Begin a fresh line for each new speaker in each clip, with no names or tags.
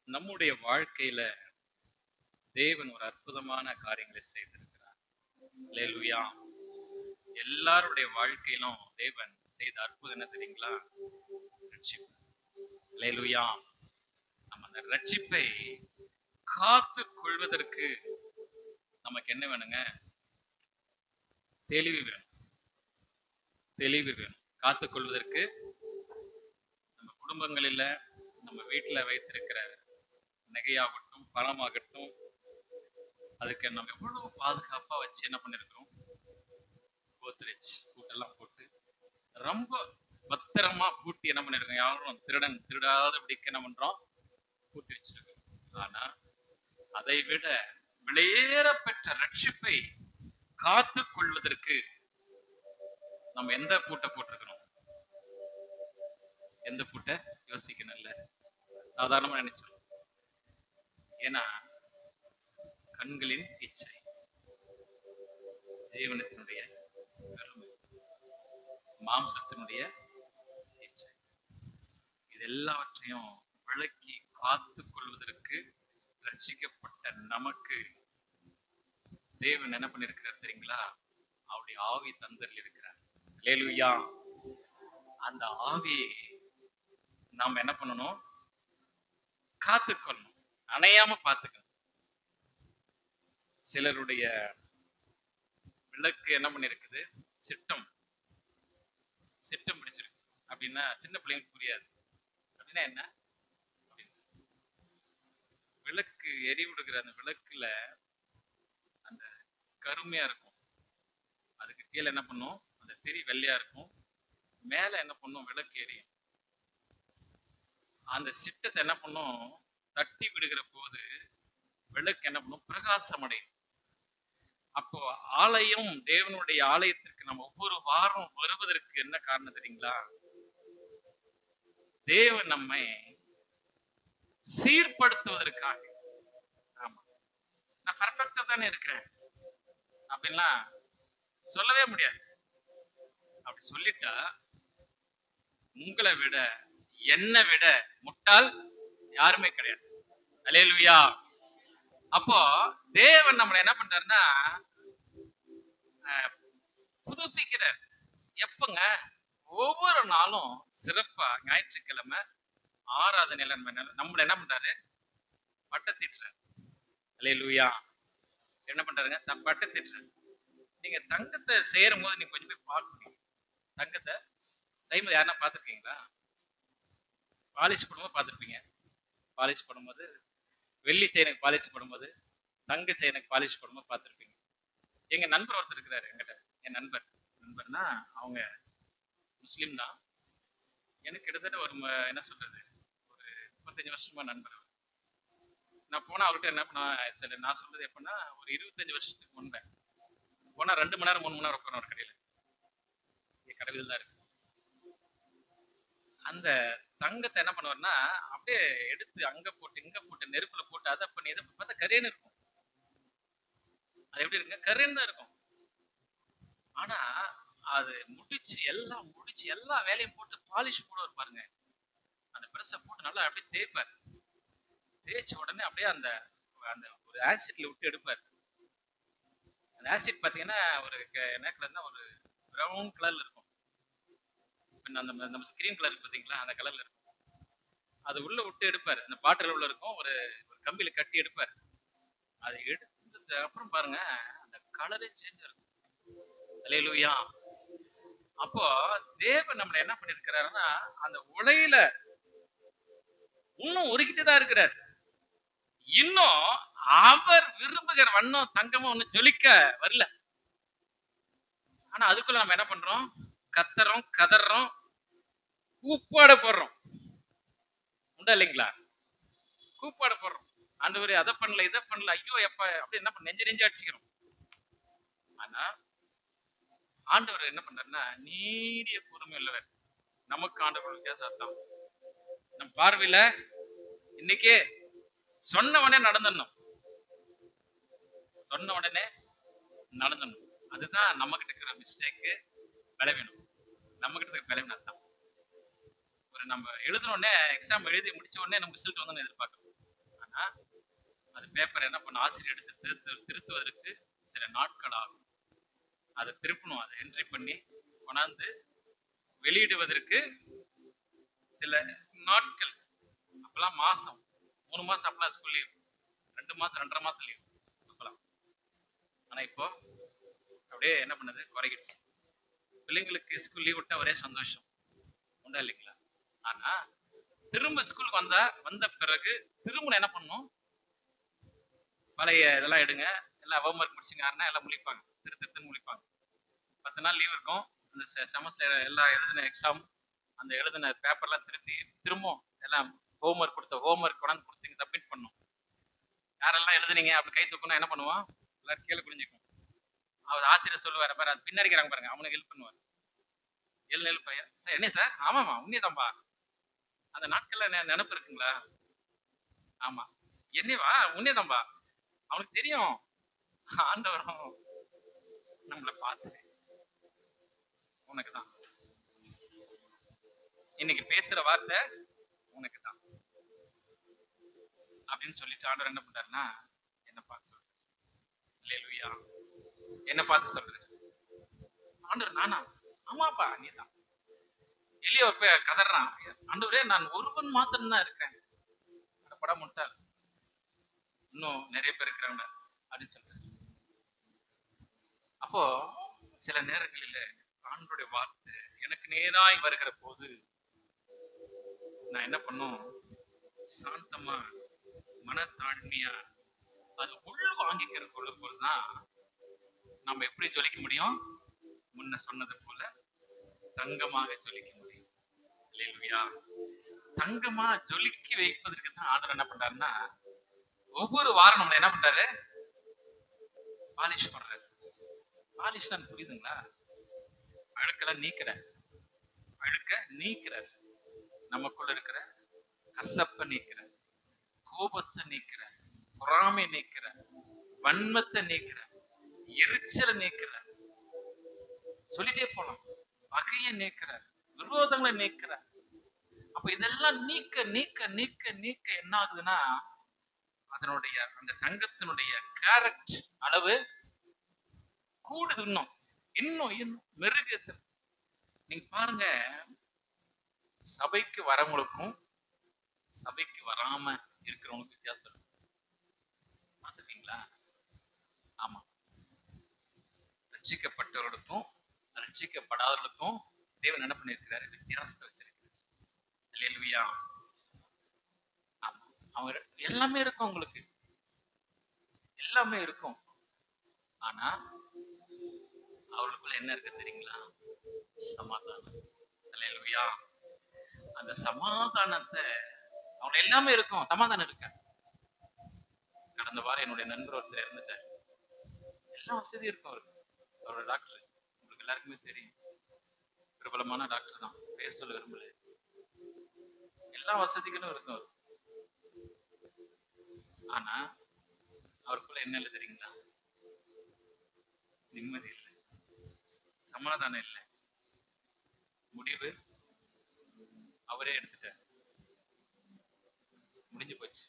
நம்முடைய வாழ்க்கையில தேவன் ஒரு அற்புதமான காரியங்களை செய்திருக்கிறார். அல்லேலூயா. எல்லாருடைய வாழ்க்கையிலும் தேவன் செய்த அற்புதம் என்ன தெரியுங்களா? ரட்சிப்பு. அல்லேலூயா. நம்ம அந்த ரட்சிப்பை காத்து கொள்வதற்கு நமக்கு என்ன வேணுங்க? தெளிவு வேணும். தெளிவு வேணும். காத்து கொள்வதற்கு நம்ம குடும்பங்களில, நம்ம வீட்டுல வைத்திருக்கிற நகையாகட்டும், பணமாகட்டும், அதுக்கு நம்ம எவ்வளவு பாதுகாப்பா வச்சு என்ன பண்ணிருக்கிறோம்? கோத்ரேஜ் பூட்டெல்லாம் போட்டு ரொம்ப பத்திரமா பூட்டி என்ன பண்ணிருக்கோம்? யாரும் திருடன் திருடாதபடிக்கு என்ன பண்றோம்? பூட்டி வச்சிருக்கோம். ஆனா அதை விட விலையேற பெற்ற ரட்சிப்பை காத்து கொள்வதற்கு நம்ம எந்த பூட்டை போட்டிருக்கிறோம்? எந்த பூட்டை? யோசிக்கணும்ல. சாதாரணமா நினைச்சிடும். ஏன்னா கண்களின் இச்சை, ஜீவனத்தினுடைய பெருமை, மாம்சத்தினுடைய இச்சை, இது எல்லாவற்றையும் விளக்கி காத்து கொள்வதற்கு ரட்சிக்கப்பட்ட நமக்கு தேவன் என்ன பண்ணிருக்கிறார் தெரியுங்களா? அவருடைய ஆவி தந்தரில் இருக்கிறார். அல்லேலூயா. அந்த ஆவியை நாம் என்ன பண்ணணும்? காத்துக்கொள்ளணும், அணையாம பார்த்துக்கணும். சிலருடைய விளக்கு என்ன பண்ணிருக்குது? சிட்டம் சிட்டம் பிடிச்சிருக்கு. அப்படின்னா சின்ன பிள்ளைங்களுக்கு புரியாது. அப்படின்னா என்ன? விளக்கு எரி விடுகிற அந்த விளக்குல அந்த கருமையா இருக்கும், அதுக்கு கீழே என்ன பண்ணும்? அந்த திரி வெள்ளையா இருக்கும், மேல என்ன பண்ணும்? விளக்கு எரியும். அந்த சிட்டத்தை என்ன பண்ணும்? தட்டி விடுகிற போது விளக்கு என்ன பண்ணும்? பிரகாசம் அடையும். அப்போ ஆலயம், தேவனுடைய ஆலயத்திற்கு நம்ம ஒவ்வொரு வாரம் வருவதற்கு என்ன காரணம் தெரியுங்களா? தேவன் நம்மை சீர்படுத்துவதற்காக. ஆமா, நான் பர்ஃபெக்டா தானே இருக்கிறேன் அப்படின்லாம் சொல்லவே முடியாது. அப்படி சொல்லிட்டா உங்களை விட, என்னை விட முட்டாள் யாருமே கிடையாது. அல்லேலூயா. அப்போ தேவன் நம்மளை என்ன பண்றாருன்னா புதுப்பிக்கிறார். எப்பங்க? ஒவ்வொரு நாளும் சிறப்பா ஞாயிற்றுக்கிழமை ஆராதனையில நம்மள என்ன பண்றாரு? பட்டத்திட்டுறாரு. அல்லேலூயா. என்ன பண்றாருங்க? பட்டத்திட்டுறாரு. நீங்க தங்கத்தை சேரும் போது நீங்க கொஞ்சம் போய் பார்க்கணும். தங்கத்தை செய்யும்போது யாருன்னா பார்த்துருக்கீங்களா? பாலிஷ் பண்ணும்போது பார்த்துருப்பீங்க. பாலிஷ் பண்ணும்போது, வெள்ளி செயினுக்கு பாலிஷ் பண்ணும்போது, தங்க செயினுக்கு பாலிஷ் பண்ணும்போது பார்த்துருப்பீங்க. எங்க நண்பர் ஒருத்தர் இருக்கிறாரு என்கிட்ட. என் நண்பர்னா அவங்க முஸ்லீம் தான். எனக்கு கிட்டத்தட்ட ஒரு என்ன சொல்றது, ஒரு 35 வருஷமா நண்பர். நான் போனா அவர்கிட்ட என்ன பண்ண, சரி நான் சொல்றது எப்படின்னா, ஒரு 25 வருஷத்துக்கு முன்பே போனா 2 மணி நேரம் 3 மணி நேரம் உட்காரும் ஒரு கடையில. கடையில் தான் இருக்கு. அந்த தங்கத்தை என்ன பண்ணுவாருன்னா அப்படியே எடுத்து அங்க போட்டு இங்க போட்டு நெருப்புல போட்டு அதை பண்ணி இதை பார்த்தா கரேன்னு இருக்கும். அது எப்படி இருக்குங்க? கரேன்னு தான் இருக்கும். ஆனா அது முடிச்சு எல்லா வேலையும் போட்டு பாலிஷ் போட பாருங்க. அந்த பிரஷை போட்டு நல்லா அப்படியே தேய்ப்பார். தேய்ச்ச உடனே அப்படியே அந்த அந்த ஒரு ஆசிட்ல விட்டு எடுப்பார். அந்த ஆசிட் பாத்தீங்கன்னா ஒரு என்ன கலர்னா ஒரு பிரவுன் கலர்ல இருக்கும். நம்ம ஸ்கிரீன் கலர் பாத்தீங்களா? அந்த கலர்ல இருக்கும். அது உள்ள விட்டு எடுப்பார். அந்த பாட்டில் உள்ள இருக்கும், ஒரு கம்பியில கட்டி எடுப்பார். அதை எடுத்துட்டு அப்புறம் பாருங்க அந்த கலரே சேஞ்ச் இருக்கும். அல்லேலூயா. அப்போ தேவன் நம்மளை என்ன பண்ணிருக்கிறாருன்னா அந்த உலையில இன்னும் உருகிட்டு தான் இருக்கிறார். இன்னும் அவர் விரும்புகிற வண்ணம் தங்கமும் ஒண்ணு ஜொலிக்க வரல. ஆனா அதுக்குள்ள நம்ம என்ன பண்றோம்? கத்துறோம், கதறோம், கூப்பாட போடுறோம். உண்டா இல்லைங்களா? கூப்பாட போடுறோம். ஆண்டவரே அதை பண்ணல, இதை பண்ணல, ஐயோ எப்ப அப்படி என்ன பண்ண நெஞ்சு அடிச்சுக்கிறோம். ஆனா ஆண்டவர் என்ன பண்றாருன்னா நீடிய பொறுமை உள்ளவர். நமக்கு ஆண்டவர் வித்தியாசம். நம்ம பார்வையில இன்னைக்கே சொன்ன உடனே நடந்துடணும். சொன்ன உடனே நடந்துடணும். அதுதான் நம்ம கிட்ட இருக்கிற மிஸ்டேக்கு, பலவீனம். நம்ம கிட்ட இருக்கிற பலவீனம் தான். ஒரு நம்ம எழுதின உடனே, எக்ஸாம் எழுதி முடிச்ச உடனே நம்ம ரிசல்ட் வந்து எதிர்பார்க்கணும். ஆனா அது பேப்பர் என்ன பண்ண ஆசிரியர் எடுத்து திருத்துவதற்கு சில நாட்கள் ஆகும். அதை திருப்பணும், அதை என்ட்ரி பண்ணி கொண்டாந்து வெளியிடுவதற்கு சில நாட்கள். அப்பெல்லாம் மாசம் 3 மாசம் அப்பெல்லாம் ஸ்கூல் லீவ், 2 மாசம் 2.5 மாசம் லீவ் அப்பெல்லாம். ஆனா இப்போ அப்படியே என்ன பண்ணுது, குறைகிடுச்சு. பிள்ளைங்களுக்கு ஸ்கூல் லீவ் விட்டா ஒரே சந்தோஷம் உண்டா இல்லைங்களா? ஆனா திரும்ப ஸ்கூலுக்கு வந்த பிறகு திரும்ப என்ன பண்ணும், பழைய இதெல்லாம் எடுங்க, எல்லாம் ஹோம்ஒர்க் முடிச்சுங்கன்னா எல்லாம் முழிப்பாங்க, திருன்னு முழிப்பாங்க. 10 நாள் லீவ் இருக்கும், அந்த செமஸ்டர் எல்லாம் எழுதின எக்ஸாம், அந்த எழுதின பேப்பர்லாம் திரும்ப எல்லாம் ஹோம்ஒர்க் கொண்டாந்து கொடுத்தீங்க சப்மிட் பண்ணும். யாரெல்லாம் எழுதுனீங்க அப்படி கை தூக்கணும், என்ன பண்ணுவோம், எல்லாரும் கீழே குனிஞ்சிக்கும். அவர் ஆசிரியர் சொல்லுவார் பாரு, அது பின்னாடிக்கிறாங்க பாருங்க, அவனுக்கு ஹெல்ப் பண்ணுவார். எழு பையன் சார், என்ன சார், ஆமாமா உண்மையதான்பா. அந்த நாட்கள்ல நினைப்பு இருக்குங்களா? ஆமா, என்னவா உண்மையதான்பா. அவனுக்கு தெரியும் ஆண்டவரும் நம்மளை பார்த்து உனக்கு தான், இன்னைக்கு பேசுற வார்த்தை உனக்கு தான் அப்படின்னு சொல்லிட்டு ஆண்டவர் என்ன பண்றாருன்னா என்ன பார்த்து சொல்றாரு. அல்லேலூயா. என்ன பார்த்து சொல்றாரு ஆண்டவர். நானா? ஆமாப்பா நீதான். எலியா ஒரு போய் கதறான், ஆண்டவரே நான் ஒருவன் மாத்திரம் தான் இருக்கேன், படம் முட்டாள், இன்னும் நிறைய பேர் இருக்கிறாங்க அப்படின்னு சொல்றாரு. அப்போ சில நேரங்களில் ஆண்டவருடைய வார்த்தை எனக்கு நேராய் வருகிற போது நான் என்ன பண்ணும், சாந்தமா மனத்தாழ்மையா அது உள் வாங்கிக்கிற போதுதான் நம்ம எப்படி ஜொலிக்க முடியும், முன்ன சொன்னது போல தங்கமாக ஜொலிக்க முடியும். அல்லேலூயா. தங்கமா ஜொலிக்க வைப்பதற்கு தான் ஆண்டவர் என்ன பண்றாருன்னா ஒவ்வொரு வாரம் நம்ம என்ன பண்றாரு, பாலிஷ் பண்றாரு. பாலிஷ் தான் புரியுதுங்களா? அழுக்கெல்லாம் நீக்கிறார், நமக்குள்ள இருக்கிற கசப்பை நீக்கிறார், கோபத்தை நீக்கிறார், பொறாமை நீக்கிறார், வன்மத்தை நீக்கிறார், எரிச்சலை நீக்கிறார், சொல்லிட்டே போலாம், பகையை நீக்கிறார், விரோதங்களை நீக்கிறார். அப்ப இதெல்லாம் நீக்க நீக்க நீக்க நீக்க என்ன ஆகுதுன்னா அதனுடைய அந்த தங்கத்தினுடைய கேரட் அளவு கூடுது, இன்னும் இன்னும் இன்னும் மெருகேத்து. நீங்க பாருங்க, சபைக்கு வரவங்களுக்கும் சபைக்கு வராம இருக்கிறவங்களுக்கு வித்தியாசம் இருக்கு, பார்த்துருக்கீங்களா? ஆமா, ரட்சிக்கப்பட்டவர்களுக்கும் ரட்சிக்கப்படாதவர்களுக்கும் தேவன் என்ன பண்ணியிருக்கிறாரு, வித்தியாசத்தை வச்சிருக்கிறார். அல்லேலூயா. ஆமா, அவங்க எல்லாமே இருக்கும், உங்களுக்கு எல்லாமே இருக்கும். ஆனா அவர்களுக்குள்ள என்ன இருக்கு தெரியுங்களா? சமாதானம். அல்லேலூயா. அந்த சமாதானத்தை, அவங்க எல்லாமே இருக்கும், சமாதானம் இருக்க. கடந்த வாரம் என்னுடைய நண்பர் ஒருத்தர் இறந்துட்டார். எல்லா வசதியும் இருக்கும் அவருக்கு, அவரோட டாக்டர், உங்களுக்கு எல்லாருக்குமே தெரியும், பிரபலமான டாக்டர் தான், பேர் சொல்ல விரும்பல, எல்லா வசதிகளும் இருக்கும் அவருக்கு. ஆனா அவருக்குள்ள என்ன இல்லை தெரியுங்களா? நிம்மதி இல்லை, சமாதானம் இல்லை. முடிவு அவரே எடுத்துட்டார், முடிஞ்சு போச்சு.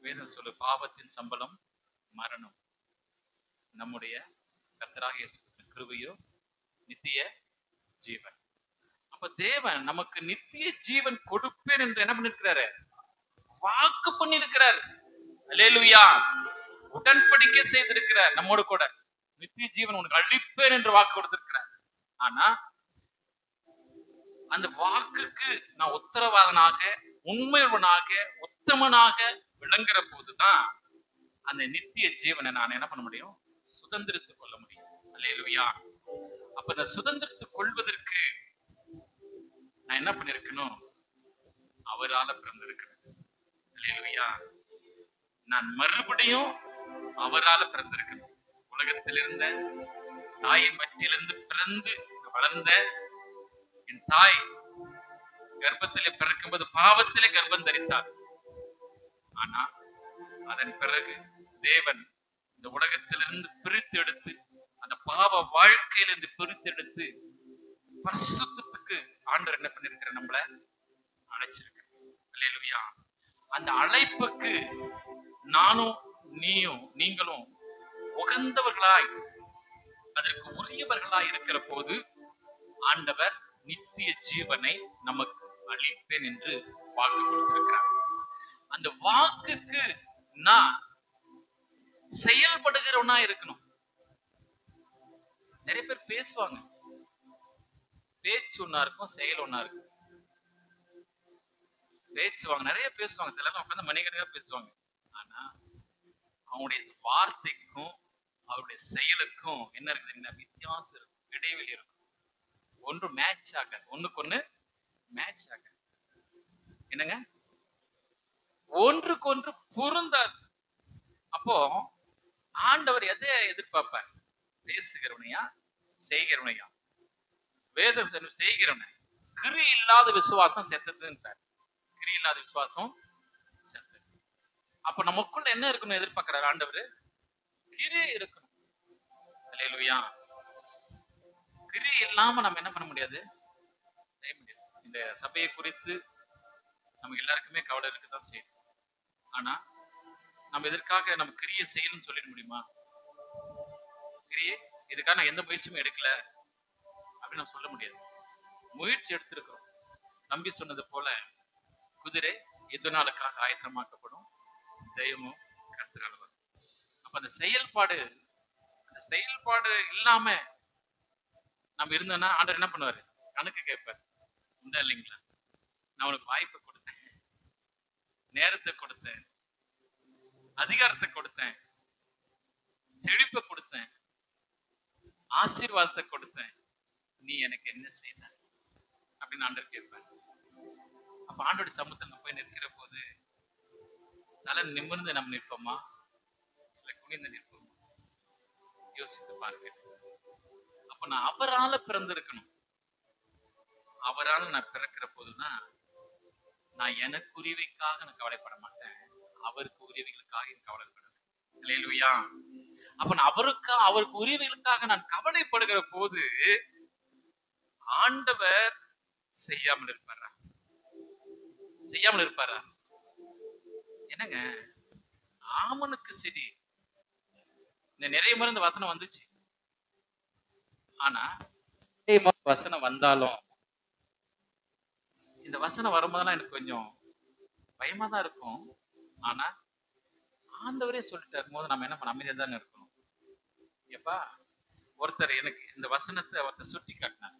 வேதம் சொல்லு, பாவத்தின் சம்பளம் மரணம், நம்முடைய கர்த்தராகிய இயேசு கிறிஸ்துவின் கிருபையோ நித்திய ஜீவன். அப்ப தேவன் நமக்கு நித்திய ஜீவன் கொடுப்பேன் என்று என்ன பண்ணிருக்கிறாரு, வாக்கு பண்ணிருக்கிறார். அல்லேலூயா. உடன்படிக்கை செய்திருக்கிறார் நம்மோடு கூட, நித்திய ஜீவன் உனக்கு அளிப்பேன் என்று வாக்கு கொடுத்திருக்கிறார். ஆனா அந்த வாக்குக்கு நான் உத்தரவாதனாக, உண்மையுடனாக, உத்தமனாக விளங்குற போதுதான் அந்த நித்திய ஜீவனை நான் என்ன பண்ண முடியும், சுதந்திரித்துக் கொள்ள முடியும். அல்லேலூயா. அப்ப இந்த சுதந்திரித்துக் கொள்வதற்கு நான் என்ன பண்ணிருக்கணும், அவரால பிறந்திருக்கிறேன். அல்லேலூயா. நான் மறுபடியும் அவரால பிறந்திருக்கிறேன். உலகத்தில் இருந்த தாயின் வயிற்றிலிருந்து பிறந்து வளர்ந்த என் தாய் கர்ப்பத்திலே பிறக்கும்போது பாவத்திலே கர்ப்பம் தரித்தார். ஆனா அதன் பிறகு தேவன் இந்த உலகத்திலிருந்து பிரித்து எடுத்து, அந்த பாவ வாழ்க்கையிலிருந்து பிரித்து எடுத்து பரிசுத்தத்துக்கு ஆண்டவர் என்ன பண்ணிருக்கிற நம்மள அழைச்சிருக்க. அல்லேலூயா. அந்த அழைப்புக்கு நானும் நீங்களும் உகந்தவர்களாய், அதற்கு உரியவர்களாய் இருக்கிற போது ஆண்டவர் நித்திய ஜீவனை நமக்கு அளிப்பேன் என்று வாக்கு கொடுத்திருக்கிறார். அந்த வாக்குக்கு நான் செயல்படுகிறவனா இருக்கணும். நிறைய பேர் பேசுவாங்க, பேச்சு ஒன்னா இருக்கும், செயல் ஒன்னா இருக்கும். பேசுவாங்க, நிறைய பேசுவாங்க, சில உட்காந்து மணிக்கணக்காக பேசுவாங்க. ஆனா அவங்களுடைய வார்த்தைக்கும் அவருடைய செயலுக்கும் என்ன இருக்குதுன்னா வித்தியாசம் இருக்கும், இடைவெளி இருக்கும். ஒன்று மேட்ச் ஆகாது, ஒண்ணுக்கு ஒண்ணு மேட்ச் ஆகாது. என்னங்க, ஒன்றுக்கு ஒன்று பொருந்தாது. அப்போ ஆண்டவர் எதை எதிர்பார்ப்பார்? பேசுகிறவனையா செய்கிறவனையா? வேதம் செய்கிறவனை. கிரி இல்லாத விசுவாசம் செத்ததுன்றார். கிரி இல்லாத விசுவாசம் செத்தது. அப்ப நமக்குள்ள என்ன இருக்கணும் எதிர்பார்க்கிறார் ஆண்டவர்? கிரி இருக்கணும். அல்லேலூயா. கிரி இல்லாம நம்ம என்ன பண்ண முடியாது, செய்ய முடியாது. இந்த சபையை குறித்து நமக்கு எல்லாருக்குமே கவலை இருக்குதான் செய்யும். ஆனா நம்ம இதற்காக நம்ம கிரியை செய்யணும்னு சொல்லிட முடியுமா? கிரியை இதுக்காக நான் எந்த முயற்சியும் எடுக்கல அப்படின்னு நம்ம சொல்ல முடியாது. முயற்சி எடுத்திருக்கிறோம். நம்பி சொன்னது போல குதிரை யுத்த நாளுக்காக ஆயத்தமாக்கப்படும், ஜெயமும் கர்த்தரால் வரும். அப்ப அந்த செயல்பாடு இல்லாம நம்ம இருந்தோம்னா ஆண்டவர் என்ன பண்ணுவாரு? கணக்கு கேட்பார். உண்டா இல்லைங்களா? நான் உனக்கு வாய்ப்பு கொடுத்தேன், நேரத்தை கொடுத்தேன், அதிகாரத்தை கொடுத்தேன், செழிப்பை கொடுத்தேன், ஆசீர்வாதத்தை கொடுத்தேன், நீ எனக்கு என்ன செய்த அப்படின்னு ஆண்டவர் கேட்பார். அப்ப ஆண்டோட சமூகத்துல போய் நிற்கிற போது தலை நிமிர்ந்து நம்ம நிற்போமா இல்ல குனிந்து நிற்போமா? யோசித்து பாருங்க. அப்ப நான் அவரால பிறந்திருக்கணும். அவரால் நான் பிறக்கிற போதுதான் நான் எனக்கு உரிமைக்காக நான் கவலைப்பட மாட்டேன், அவருக்கு உரிமைகளுக்காக கவலைப்படுறேன். அல்லேலூயா. அப்ப நான் அவருக்கு உரிமைகளுக்காக நான் கவலைப்படுகிற போது ஆண்டவர் செய்யாமல் இருப்பாரா? செய்யாமல் இருப்பாரா? என்னங்க, ஆமனுக்கு சரி இந்த நிறைய முறை இந்த வசனம் வந்துச்சு. ஆனா வசனம் வந்தாலும் இந்த வசனம் வரும்போதெல்லாம் எனக்கு கொஞ்சம் பயமா தான் இருக்கும். ஆனா ஆண்டவரே சொல்லிட்டாரு போது நம்ம என்ன பண்ண, அமைதியா தானே இருக்கணும். எப்பா ஒருத்தர் எனக்கு இந்த வசனத்தை ஒருத்தர் சுட்டி காட்டினார்.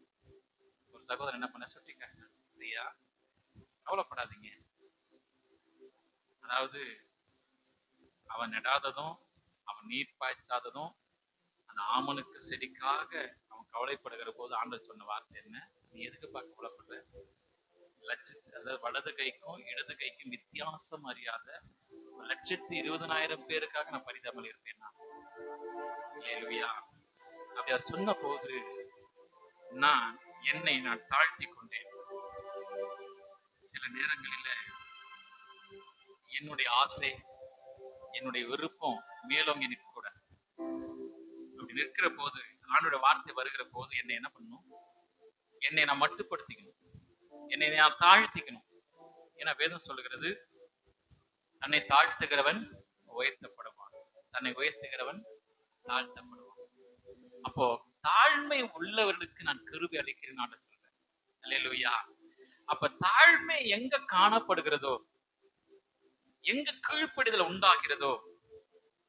ஒரு சகோதரர் என்ன பண்ண சுட்டி காட்டினார், ஐயா கவலைப்படாதீங்க. அதாவது அவன் நடாததும் அவன் நீர் பாய்ச்சாததும் அந்த ஆமனுக்கு செடிக்காக அவன் கவலைப்படுகிற போது ஆண்டவர் சொன்ன வார்த்தை என்ன? நீ எதுக்குப்பா கவலைப்படுற? அதாவது வலது கைக்கும் இடது கைக்கும் வித்தியாசம் அறியாத 1,20,000 பேருக்காக நான் பரிதாமல் இருப்பேன். அப்படி அவர் சொன்ன போது என்னை நான் தாழ்த்தி கொண்டேன். சில நேரங்களில என்னுடைய ஆசை, என்னுடைய விருப்பம் மேலோங்கி நிற்க கூட. அப்படி நிற்கிற போது ஆண்டோட வார்த்தை வருகிற போது என்னை என்ன பண்ணணும்? என்னை நான் மட்டுப்படுத்திக்கணும், என்னை நான் தாழ்த்திக்கணும். ஏன்னா வேதம் சொல்லுகிறது, தன்னை தாழ்த்துகிறவன் உயர்த்தப்படுவான், தன்னை உயர்த்துகிறவன் தாழ்த்தப்படுவான். அப்போ தாழ்மை உள்ளவர்களுக்கு நான் கிருபை அளிக்கிறேன் ஆண்டவர் சொல்றேன். அல்லேலூயா. அப்ப தாழ்மை எங்க காணப்படுகிறதோ, எங்க கீழ்ப்படிதல் உண்டாகிறதோ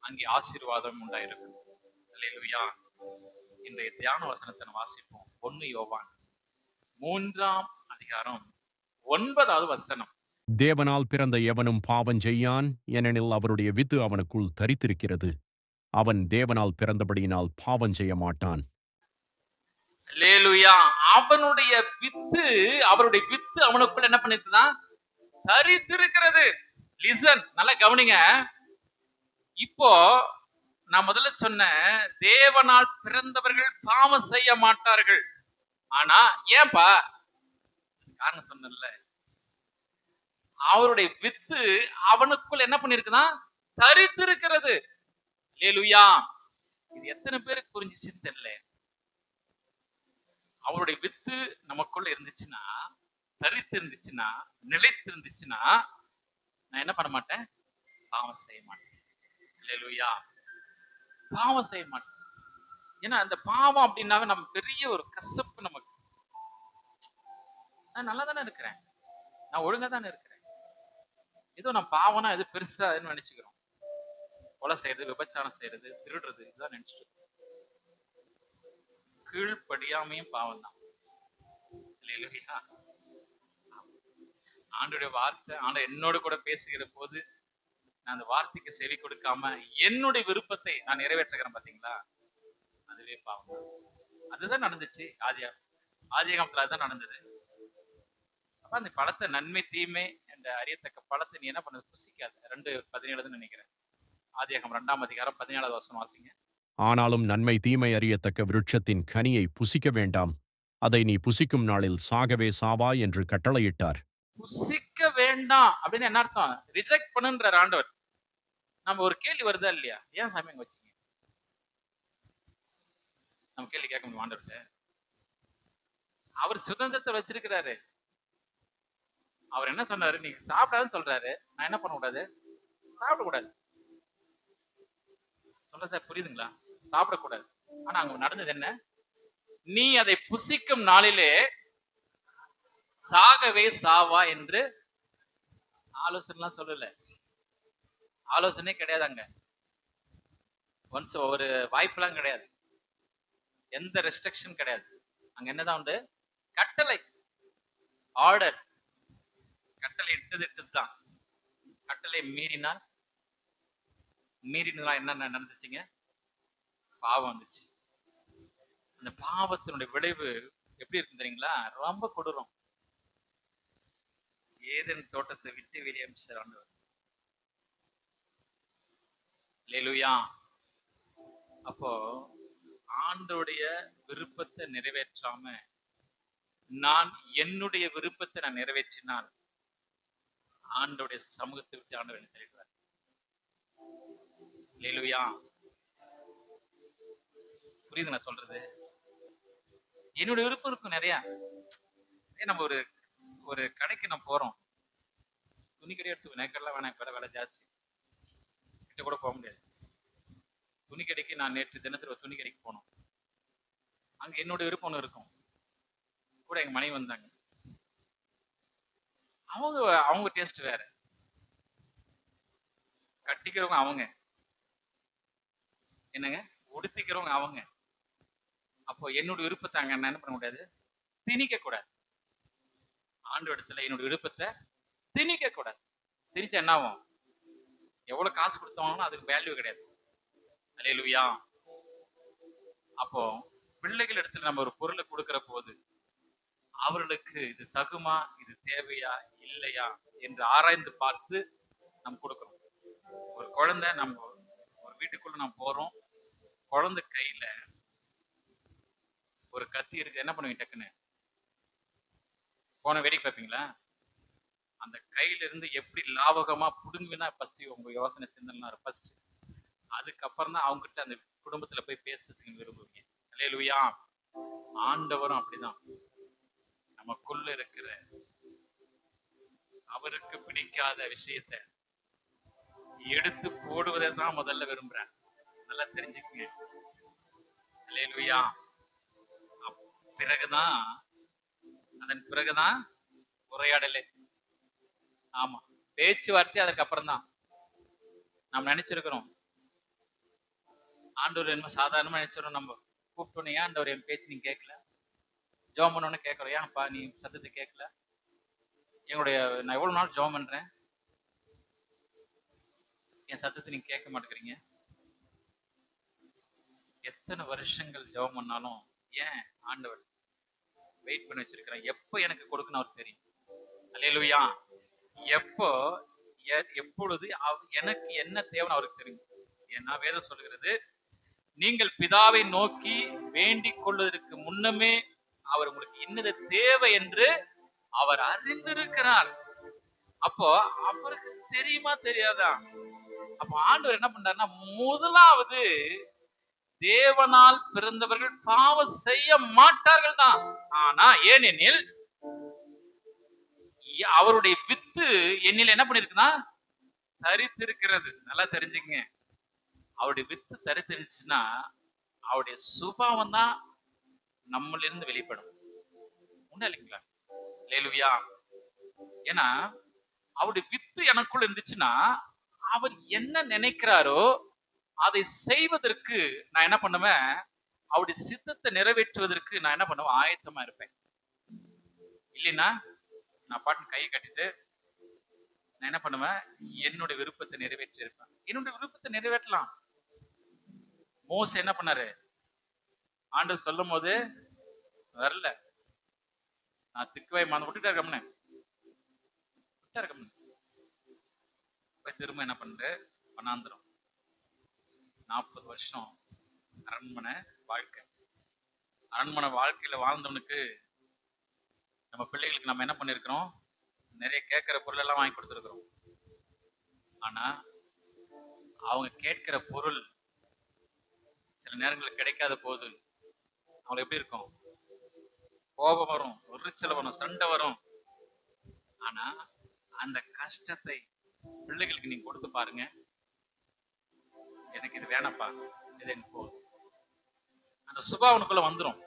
அங்கே ஆசீர்வாதம் உண்டாயிருக்கும். அல்லேலூயா. இன்றைய தியான வசனத்தை வாசிப்போம். 1 யோவான் 3ஆம் அதிகாரம் 9வது வசனம்.
தேவனால் பிறந்த எவனும் பாவம் செய்யான், ஏனெனில் அவருடைய வித்து அவனுக்குள் தரித்திருக்கிறது. அவன் தேவனால் பிறந்தபடியினால் பாவம் செய்ய மாட்டான்.
அல்லேலூயா. அவருடைய வித்து அவனுக்குள்ள என்ன பண்ணிருக்குதான்? தரித்திருக்கிறது. லிசன், நல்லா கவனிங்க. இப்போ நான் முதல்ல சொன்ன தேவனால் பிறந்தவர்கள் பாவம் செய்ய மாட்டார்கள். ஆனா ஏன்பா? காரணம் சொன்னல, அவருடைய வித்து அவனுக்குள் என்ன பண்ணிருக்குதான்? தரித்திருக்கிறது. அல்லேலூயா. இது எத்தனை பேருக்கு புரிஞ்சிச்சுன்னு தெரியல. அவருடைய வித்து நமக்குள்ள இருந்துச்சுன்னா, தரித்து இருந்துச்சுன்னா, நிலைத்து இருந்துச்சுன்னா நான் என்ன பண்ண மாட்டேன்? பாவம் செய்ய மாட்டேன். அல்லேலூயா. பாவம் செய்ய மாட்டேன். ஏன்னா அந்த பாவம் அப்படின்னாவே நம்ம பெரிய ஒரு கசப்பு நமக்கு. நான் நல்லா தானே இருக்கிறேன், நான் ஒழுங்கா தானே இருக்கிறேன், ஏதோ நான் பாவம்னா எது பெருசா நினைச்சுக்கிறோம். கொலை செய்யறது, விபச்சாரம் செய்யறது, திருடுறது, இதுதான் நினைச்சிட்டு இருக்கோம். கீழ்ப்படியாமையும் பாவம் தான். அல்லேலூயா. ஆண்டோடைய வார்த்தை, ஆண்டவர் என்னோட கூட பேசுகிற போது நான் அந்த வார்த்தைக்கு செவி கொடுக்காம என்னுடைய விருப்பத்தை நான் நிறைவேற்றுகிறேன் பாத்தீங்களா, அதுவே பாவம் தான். அதுதான் நடந்துச்சு ஆதியாகமத்துல, அதுதான் நடந்தது. அப்ப அந்த பழத்தை, நன்மை தீமை என்ற அறியத்தக்க பழத்தை நீ என்ன பண்ணது? புசிக்காது. 2:17 நினைக்கிறேன். ஆதியாகமம் 2 அதிகாரம் 17 வாசிங்க.
ஆனாலும் நன்மை தீமை அறியத்தக்க விருட்சத்தின் கனியை புசிக்க வேண்டாம், அதை நீ புசிக்கும் நாளில் சாகவே சாவாய் என்று கட்டளையிட்டார்.
புசிக்க வேண்டாம் அப்படின்னு என்ன அர்த்தம்? ரிஜெக்ட் பண்ணுன்ற ஆண்டவர். நம்ம ஒரு கேள்வி வருதா இல்லையா? ஏன் சாமி அங்க வச்சீங்க? நம்ம கேள்வி கேட்க முடியும் ஆண்டவர்கிட்ட? அவர் சுதந்திரத்தை வச்சிருக்கிறாரு. அவர் என்ன சொன்னாரு? நீ சாப்பிடாதுன்னு சொல்றாரு. நான் என்ன பண்ண கூடாது? சாப்பிடக்கூடாது. சொல்றத புரியுதுங்களா? சாப்பிடக்கூடாது. ஆனா அங்க நடந்தது என்ன? நீ அதை புசிக்கும் நாளிலே சாகவே சாவா என்று ஆலோசனைலாம் சொல்லல. ஆலோசனை கிடையாது அங்க. ஒன்ஸ் ஒரு வாய்ப்பெல்லாம் கிடையாது. எந்த ரெஸ்ட்ரிக்ஷன் கிடையாது. அங்க என்னதான் உண்டு? கட்டளை, ஆர்டர். கட்டளை இட்டது தான். கட்டளை மீறினா என்ன நடந்துச்சுங்க? பாவம் வந்துச்சு. அந்த பாவத்தினுடைய விளைவு எப்படி இருக்கு தெரியுங்களா? ரொம்ப கொடூரம். ஏதேன் தோட்டத்தை விட்டு வெளியே அனுப்பிச்சார் ஆண்டவர். அல்லேலூயா. அப்போ ஆண்டோடைய விருப்பத்தை நிறைவேற்றாம நான் என்னுடைய விருப்பத்தை நான் நிறைவேற்றினால் ஆண்டோடைய சமூகத்தை விட்டு ஆண்டவர் என்ன தெரிவிக்கிறார்? அல்லேலூயா. புரியுது நான் சொல்றது? என்னுடைய விருப்பம் இருக்கும் நிறைய. நம்ம ஒரு கடைக்கு நம்ம போறோம், துணி கடை எடுத்து நேக்கெல்லாம் வேணாம், விலை ஜாஸ்தி, கிட்ட கூட போக முடியாது. துணி கடைக்கு நான் நேற்று தினத்துல ஒரு துணி கடைக்கு போனோம். அங்க என்னோட விருப்பம் ஒன்று இருக்கும். கூட எங்க மனைவி வந்தாங்க. அவங்க டேஸ்ட் வேற. கட்டிக்கிறவங்க அவங்க, என்னங்க, உடுத்திக்கிறவங்க அவங்க. அப்போ என்னோட விருப்பத்தை அங்க என்ன பண்ண கூடாது? திணிக்க கூடாது. ஆண்டு இடத்துல என்னோட விருப்பத்தை திணிக்க கூடாது. திணிச்சா என்ன ஆகும்? எவ்வளவு காசு கொடுத்தவங்களும் அதுக்கு வேல்யூ கிடையாது. அல்லேலூயா. அப்போ பிள்ளைகள் இடத்துல நம்ம ஒரு பொருளை கொடுக்கிற போது அவர்களுக்கு இது தகுமா, இது தேவையா, இல்லையா என்று ஆராய்ந்து பார்த்து நம்ம கொடுக்கணும். ஒரு குழந்தை, நம்ம ஒரு வீட்டுக்குள்ள நம்ம போறோம், குழந்தை கையில ஒரு கத்தி இருக்கு, என்ன பண்ணுவீங்க? டக்குன்னு போன வேடிக்கை பார்ப்பீங்களா? அந்த கையில இருந்து எப்படி லாவகமா புடுங்குனா ஃபர்ஸ்ட் உங்க யோசனை சிந்தனை ஃபர்ஸ்ட். அதுக்கப்புறம் தான் அவங்க கிட்ட அந்த குடும்பத்துல போய் பேசுறதுக்கு விரும்புவீங்க. அல்லேலூயா. ஆண்டவரும் அப்படிதான். நமக்குள்ள இருக்கிற அவருக்கு பிடிக்காத விஷயத்தை எடுத்து போடுவதை தான் முதல்ல விரும்புறேன். நல்லா தெரிஞ்சுக்குங்க. அல்லேலூயா. அதன் பிறகுதான் உரையாடலே. ஆமா, பேச்சுவார்த்தை அதுக்கப்புறம் தான். நம்ம நினைச்சிருக்கிறோம் ஆண்டவர் என்ன சாதாரணமா நினைச்சிடும். நம்ம கூப்பிட்டோன்னே, ஏன் ஆண்டவர் என் பேச்சு நீங்க கேட்கல? ஜெபம் பண்ணோன்னு கேட்கிறோம், ஏன்ப்பா நீ சத்தத்தை கேட்கல? நான் எவ்வளவு நாள் ஜெபம் பண்றேன், என் சத்தத்தை நீங்க கேட்க மாட்டேங்கிறீங்க. எத்தனை வருஷங்கள் ஜெபம் பண்ணாலும் ஏன் ஆண்டவர் வெயிட் பண்ணி வச்சிருக்கிறேன்? எப்போ எனக்கு கொடுக்கணும் அவருக்கு தெரியும். அல்லேலூயா. எப்பொழுது எனக்கு என்ன தேவைன்னு அவருக்கு தெரியும். ஏன்னா வேதம் சொல்லுகிறது, நீங்கள் பிதாவை நோக்கி வேண்டிக் கொள்வதற்கு முன்னமே அவர் உங்களுக்கு என்னது தேவை என்று அவர் அறிந்திருக்கிறார். அப்போ அவருக்கு தெரியுமா தெரியாதா? அப்ப ஆண்டவர் என்ன பண்றாருன்னா, முதலாவது தேவனால் பிறந்தவர்கள் பாவம் செய்ய மாட்டார்கள் தான். ஆனா ஏனெனில் அவருடைய வித்து என்னில் என்ன பண்ணிருக்குன்னா தரித்திருக்கிறது. நல்லா தெரிஞ்சுக்கங்க. அவருடைய வித்து தரித்திருச்சுன்னா அவருடைய சுபாவம் தான் நம்மள இருந்து வெளிப்படும். உண்மை இல்லைங்களா? அல்லேலூயா. ஏன்னா அவருடைய வித்து எனக்குள்ள இருந்துச்சுன்னா அவர் என்ன நினைக்கிறாரோ அதை செய்வதற்கு நான் என்ன பண்ணுவேன், அவருடைய சித்தத்தை நிறைவேற்றுவதற்கு நான் என்ன பண்ணுவேன், ஆயத்தமா இருப்பேன். இல்லைன்னா நான் பாட்டு கையை கட்டிட்டு நான் என்ன பண்ணுவேன், என்னுடைய விருப்பத்தை நிறைவேற்றி இருப்பேன். என்னுடைய விருப்பத்தை நிறைவேற்றலாம். மோசே என்ன பண்ணாரு, ஆண்டவர் சொல்லும் போது வரல, நான் திக்குவாய் மறந்து விட்டுட்டாரு கம்னு, விட்டாரு கம்னு. போய் திரும்ப என்ன பண்ற, வனாந்திரம் 40 வருஷம் அரண்மனை வாழ்க்கை. அரண்மனை வாழ்க்கையில வாழ்ந்தவனுக்கு நம்ம பிள்ளைகளுக்கு நம்ம என்ன பண்ணிருக்கிறோம், நிறைய கேட்கிற பொருள் எல்லாம் வாங்கி கொடுத்துருக்கிறோம். ஆனா அவங்க கேட்கிற பொருள் சில நேரங்களில் கிடைக்காத போது அவங்களுக்கு எப்படி இருக்கும், கோபம் வரும், எரிச்சல் வரும், சண்டை வரும். ஆனா அந்த கஷ்டத்தை பிள்ளைகளுக்கு நீங்க கொடுத்து பாருங்க, எனக்கு இது வேணப்பா, இது எனக்கு போதும், அந்த சுபாவனுக்குள்ள வந்துடும்.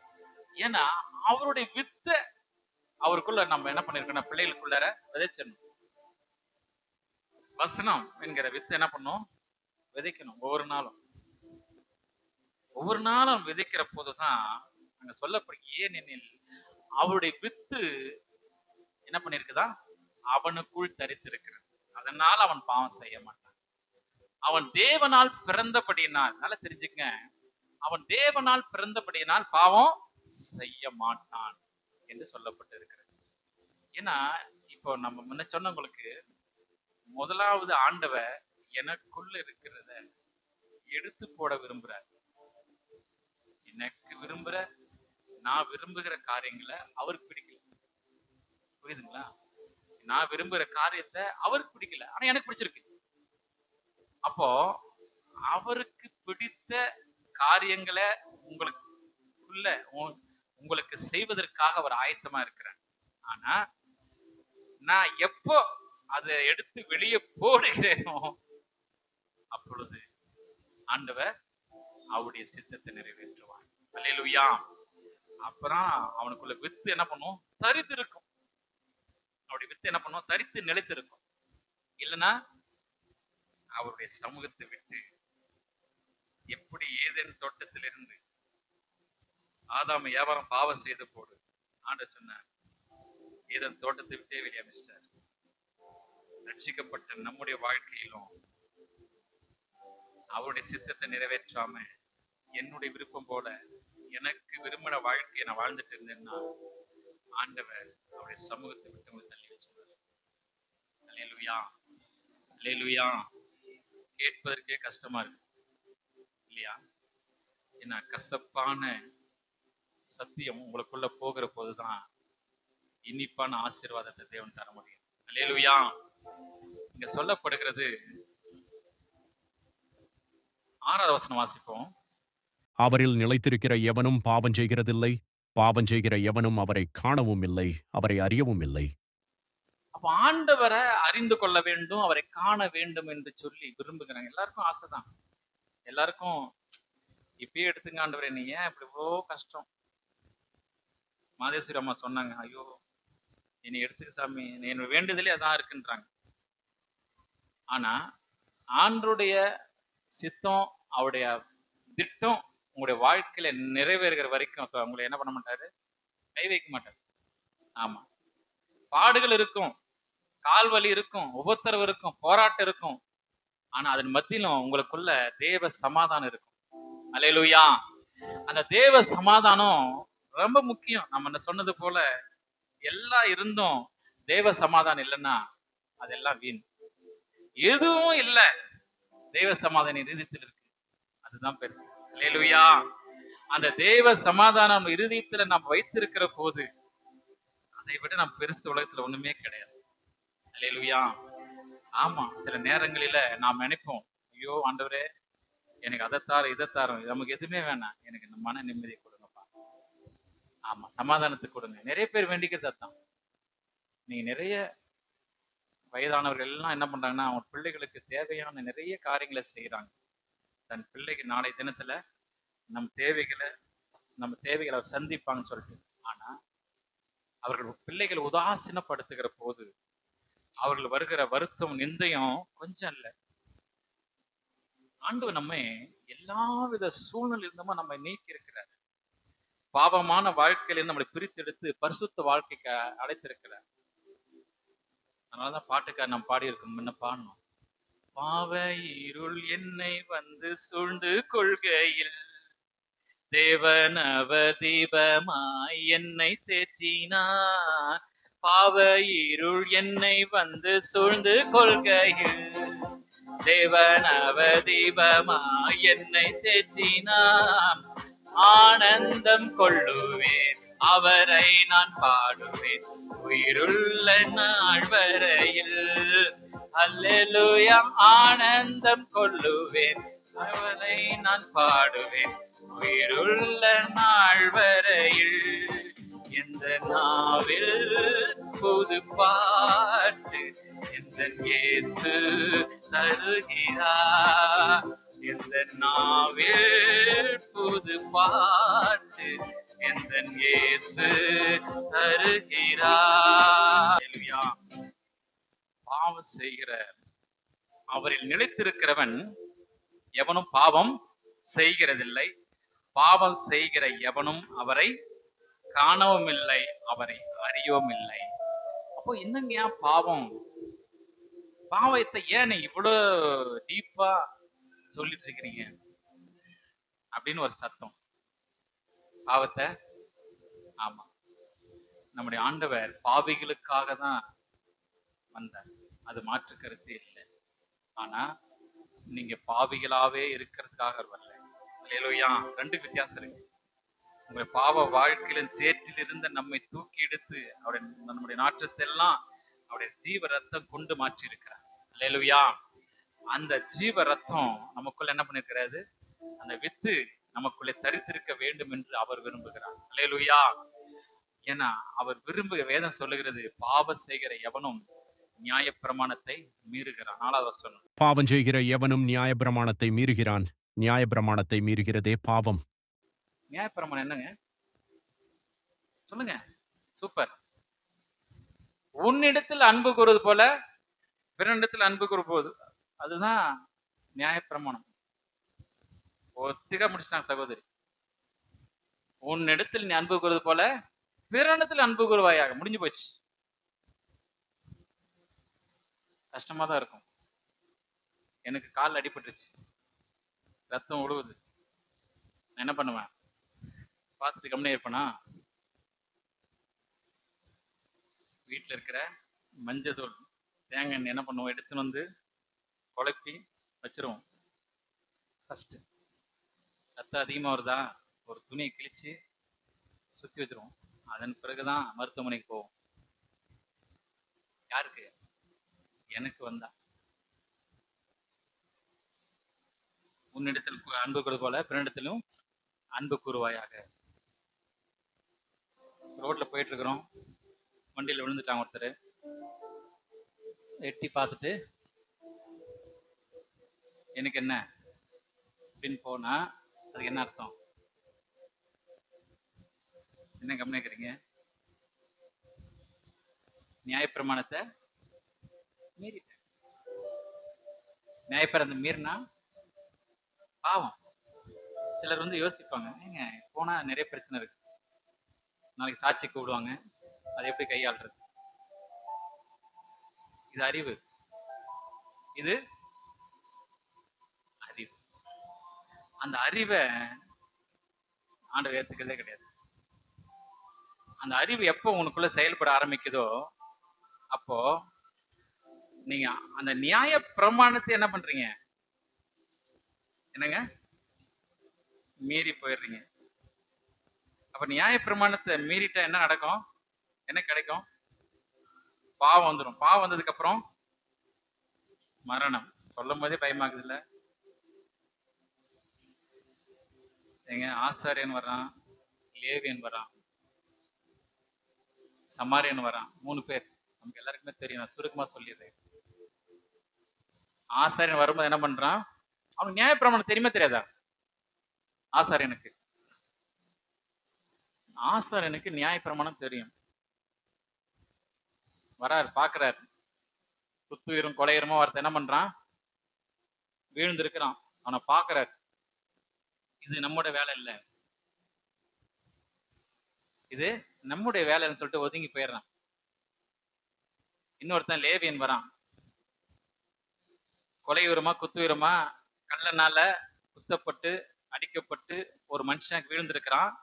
ஏன்னா அவருடைய வித்த அவருக்குள்ள நம்ம என்ன பண்ணிருக்கோம், பிள்ளைகளுக்குள்ளார விதைச்சிடணும். வசனம் என்கிற வித்து என்ன பண்ணும், விதைக்கணும். ஒவ்வொரு நாளும் விதைக்கிற போதுதான் அங்க சொல்லப்படும், ஏனெனில் அவருடைய வித்து என்ன பண்ணிருக்குதா, அவனுக்குள் தரித்திருக்கிறது. அதனால அவன் பாவம் செய்ய மாட்டான். அவன் தேவனால் பிறந்தபடியினால், நல்லா தெரிஞ்சுக்க, அவன் தேவனால் பிறந்தபடியினால் பாவம் செய்ய மாட்டான் என்று சொல்லப்பட்டு இருக்கிறது. ஏன்னா இப்போ நம்ம முன்ன சொன்னவங்களுக்கு, முதலாவது ஆண்டவர் எனக்குள்ள இருக்கிறத எடுத்து போட விரும்புறார். எனக்கு விரும்புற, நான் விரும்புகிற காரியங்களை அவருக்கு பிடிக்கல. புரியுதுங்களா? நான் விரும்புகிற காரியத்தை அவருக்கு பிடிக்கல, ஆனா எனக்கு பிடிச்சிருக்கு. அப்போ அவருக்கு பிடித்த காரியங்களை உங்களுக்கு செய்வதற்காக அவர் ஆயத்தமா இருக்கிறார். ஆனா நான் எப்போ அதை எடுத்து வெளியே போடுகிறேனோ அப்பொழுது ஆண்டவர் அவருடைய சித்தத்தை நிறைவேற்றுவார். அல்லேலூயா. அப்புறம் அவனுக்குள்ள வித்து என்ன பண்ணும், தரித்து இருக்கும். அவருடைய வித்து என்ன பண்ணும், தரித்து நிலைத்து இருக்கும். இல்லைன்னா அவருடைய சமூகத்தை விட்டு, எப்படி ஏதேன் தோட்டத்திலிருந்து ஆதாம் ஏவாரம் பாவம் செய்து போடு ஆண்டவர் சொன்னார், ஏதேன் தோட்டத்தை விட்டே வெளியே அமைச்சிட்டார். ரட்சிக்கப்பட்ட நம்முடைய வாழ்க்கையிலும் அவருடைய சித்தத்தை நிறைவேற்றாம என்னுடைய விருப்பம் போல எனக்கு விரும்பின வாழ்க்கையை நான் வாழ்ந்துட்டு இருந்தேன்னா ஆண்டவர் அவருடைய சமூகத்தை விட்டு உங்களை தள்ளி வச்சுருவார். அல்லேலூயா, அல்லேலூயா. கேட்பதற்கே கஷ்டமா இருக்கு இல்லையா? ஏன்னா கசப்பான சத்தியம் உங்களுக்குள்ள போகிற போதுதான் இனிப்பான ஆசீர்வாதத்தை தேவன் தர முடியும். அல்லேலூயா. இங்க சொல்லப்படுகிறது, 6வது வசனம் வாசிப்போம்.
அவரில் நிலைத்திருக்கிற எவனும் பாவம் செய்கிறதில்லை, பாவம் செய்கிற எவனும் அவரை காணவும் இல்லை, அவரை அறியவும் இல்லை.
அப்ப ஆண்டவரை அறிந்து கொள்ள வேண்டும், அவரை காண வேண்டும் என்று சொல்லி விரும்புகிறாங்க. எல்லாருக்கும் ஆசைதான். எல்லாருக்கும் இப்பயே எடுத்துங்க, ஆண்டவரே நீ ஏன் இப்படி இவ்வளோ கஷ்டம். மாதேஸ்வரி அம்மா சொன்னாங்க, ஐயோ என்னை எடுத்துக்க சாமி, என்னோட வேண்டுதலே அதான் இருக்குன்றாங்க. ஆனா ஆண்டருடைய சித்தம், அவருடைய திட்டம் உங்களுடைய வாழ்க்கையில நிறைவேறுகிற வரைக்கும் உங்களை என்ன பண்ண மாட்டாரு, கை வைக்க மாட்டாரு. ஆமா, பாடுகள் இருக்கும், கால்வலி இருக்கும், உபத்திரவு இருக்கும், போராட்டம் இருக்கும். ஆனா அதன் மத்தியிலும் உங்களுக்குள்ள தேவ சமாதானம் இருக்கும். அல்லேலூயா. அந்த தேவ சமாதானம் ரொம்ப முக்கியம். நம்ம சொன்னது போல எல்லாம் இருந்தும் தேவ சமாதானம் இல்லைன்னா அதெல்லாம் வீண். எதுவும் இல்ல, தேவ சமாதானம் இருதயத்தில் இருக்கு, அதுதான் பெருசு. அல்லேலூயா. அந்த தேவ சமாதானம் இருதயத்துல நாம் வைத்திருக்கிற போது அதை விட நாம் பெருசு உலகத்துல ஒண்ணுமே கிடையாது. அல்லேலூயா. ஆமா, சில நேரங்களில நாம் நினைப்போம், ஐயோ ஆண்டவரே எனக்கு அதைத்தாரும் இதைத்தாரும், நமக்கு எதுவுமே வேணாம், எனக்கு இந்த மன நிம்மதியை கொடுங்கப்பா. ஆமா, சமாதானத்தை கொடுங்க. நிறைய பேர் வேண்டிக்கிறது அதான். நீங்க நிறைய வயதானவர்கள் எல்லாம் என்ன பண்றாங்கன்னா, அவங்க பிள்ளைகளுக்கு தேவையான நிறைய காரியங்களை செய்றாங்க. தன் பிள்ளைக்கு நாளை தினத்துல நம் தேவைகளை அவர் சந்திப்பாங்கன்னு சொல்லிட்டு. ஆனா, அவர்கள் பிள்ளைகள் உதாசீனப்படுத்துகிற போது, அவர்கள் வருகிற வருத்தம், நிந்தையும் கொஞ்சம் இல்ல. ஆண்டவர் நம்மை எல்லாவித சூழ்நிலையிலிருந்தும் நம்மை நீக்கி இருக்கிறார். பாவமான வாழ்க்கையிலிருந்து நம்மளை பிரித்தெடுத்து பரிசுத்த வாழ்க்கைக்கு அழைத்திருக்கிறார். அதனாலதான் பாட்டுக்கார் நாம் பாடியிருக்கோம், முன்ன பாடணும். பாவ இருள் என்னை வந்து சூழ்ந்து கொள்கையில் தேவன் அவர் தீபமாய் என்னை தேற்றினார். பாவ இருள் என்னை வந்து சூழ்ந்து கொள்கையில் தேவன் அவர் தீபமாய் என்னை தேற்றினார். ஆனந்தம் கொள்ளுவேன், அவரை நான் பாடுவேன் உயிருள்ள நாள் வரையில். அல்லேலூயா, ஆனந்தம் கொள்ளுவேன், அவரை நான் பாடுவேன் உயிருள்ள நாள் வரையில். எந்த நாவில் புது பாட்டு எந்த இயேசு தருகிறார். எந்த நாவில் புது பாட்டு எந்த இயேசு தருகிறார். அல்லேலூயா. பாவம் செய்கிற அவரில் நிலைத்திருக்கிறவன் எவனும் பாவம் செய்கிறதில்லை. பாவம் செய்கிற எவனும் அவரை காணவும் இல்லை, அவரை அறியவும் இல்லை. அப்போ என்னங்க பாவம்? பாவத்தை ஏன் இவ்வளவு டீப்பா சொல்லிட்டு இருக்கிறீங்க அப்படின்னு ஒரு சத்தம். பாவத்தை, ஆமா, நம்முடைய ஆண்டவர் பாவிகளுக்காக தான் வந்தார், அது மாற்று கருத்து இல்லை. ஆனா நீங்க பாவிகளாவே இருக்கிறதுக்காக வரல. அல்லேலூயா. ரெண்டுக்கு வித்தியாசம் இருக்கு. உங்களுடைய பாவ வாழ்க்கையிலும் சேற்றில் இருந்த நம்மை தூக்கி எடுத்து அவருடைய நம்முடைய நாற்றத்தை எல்லாம் அவருடைய ஜீவ ரத்தம் கொண்டு மாற்றி இருக்கிறார். அல்லேலூயா. அந்த ஜீவ ரத்தம் நமக்குள்ள என்ன பண்ணிருக்கிறாரு? அந்த வித்து நமக்குள்ளே தரித்திருக்க வேண்டும் என்று அவர் விரும்புகிறார். அல்லேலூயா. ஏன்னா அவர் வேதம் சொல்லுகிறது, பாவம் செய்கிற எவனும் நியாயப்பிரமாணத்தை மீறுகிறான். 4வது வசனம்.
பாவம் செய்கிற எவனும் நியாயப்பிரமாணத்தை மீறுகிறான், நியாயப்பிரமாணத்தை மீறுகிறதே பாவம்.
நியாயப்பிரமாணம் என்னங்க? சொல்லுங்க. சூப்பர். உன்னிடத்தில் அன்பு கூறுவது போல பிறனிடத்தில் அன்பு கூறுவது, அதுதான் நியாயப்பிரமாணம். ஒத்திகா முடிச்சிட்டாங்க சகோதரி. உன்னிடத்தில் நீ அன்பு கூறுவது போல பிறனிடத்தில் அன்பு கூறுவாயாக. முடிஞ்சு போச்சு. கஷ்டமா தான் இருக்கும். எனக்கு கால் அடிபட்டுருச்சு, ரத்தம் விழுவுது, நான் என்ன பண்ணுவேன்? பார்த்துட்டு கம்முனே இருப்பேனா? வீட்டில் இருக்கிற மஞ்சள், தேங்காய் எண்ணெய் என்ன பண்ணுவோம்? எடுத்துன்னு வந்து குழப்பி வச்சிருவோம். ஃபர்ஸ்ட் ரத்தம் அதிகமாக வருதா, ஒரு துணியை கிழிச்சு சுற்றி வச்சிருவோம். அதன் பிறகுதான் மருத்துவமனைக்கு போவோம். யாருக்கு? எனக்கு வந்தா. உன்னிடத்தில் அன்பு கூறுவது போல பிறனிடத்திலும் அன்பு கூறுவாயாக. ரோட்ல போயிட்டு இருக்கிறோம், வண்டியில் விழுந்துட்டாங்க ஒருத்தர். எட்டி பார்த்துட்டு எனக்கு என்ன அப்படின்னு போனா அதுக்கு என்ன அர்த்தம்? என்ன கவனிக்கிறீங்க? நியாயப்பிரமாணத்தை மீறிட்டேன். நியாயப்பிரமாணத்தை மீறினா பாவம். சிலர் வந்து யோசிப்பாங்க, ஏங்க போனா நிறைய பிரச்சனை இருக்கு, நாளைக்கு சாட்சி கூப்பிடுவாங்க, அதை எப்படி கையாளுறது? இது அறிவு, இது அறிவு. அந்த அறிவை ஆண்டவர் ஏத்துக்கிறதே கிடையாது. அந்த அறிவு எப்போ உனக்குள்ள செயல்பட ஆரம்பிக்குதோ அப்போ நீங்க அந்த நியாய பிரமாணத்தை என்ன பண்றீங்க? என்னங்க? மீறி போயிடுறீங்க. அப்ப நியாய பிரமாணத்தை மீறிட்டா என்ன நடக்கும்? என்ன கிடைக்கும்? பாவம் வந்துடும். பாவம் வந்ததுக்கு அப்புறம் மரணம். சொல்லும் போதே பயமாக்குது இல்ல? எங்க ஆசாரியன் வர்றான், லேவியன் வர்றான், சமாரியன் வரான். 3 பேர். நமக்கு எல்லாருக்குமே தெரியும், நான் சுருக்கமா சொல்லிடுறேன். ஆசாரியன் வரும்போது என்ன பண்றான்? அவனுக்கு நியாயப்பிரமாணம் தெரியுமா தெரியாதா? ஆசாரியனுக்கு ஆசாரியனுக்கு நியாயப்பிரமாணம் தெரியும். வராரு, பாக்குறாரு, குத்துயிரும் கொலையுரமா ஒருத்தன் என்ன பண்றான்? வீழ்ந்திருக்கிறான். அவனை பாக்குறாரு. இது நம்மோட வேலை இல்ல, இது நம்முடைய வேலைன்னு சொல்லிட்டு ஒதுங்கி போயிடுறான். இன்னொருத்தன் லேவியன் வரான். கொலையுரமா குத்துயுரமா கள்ளனால குத்தப்பட்டு அடிக்கப்பட்டு ஒரு மனுஷன் வீழ்ந்திருக்கிறான்.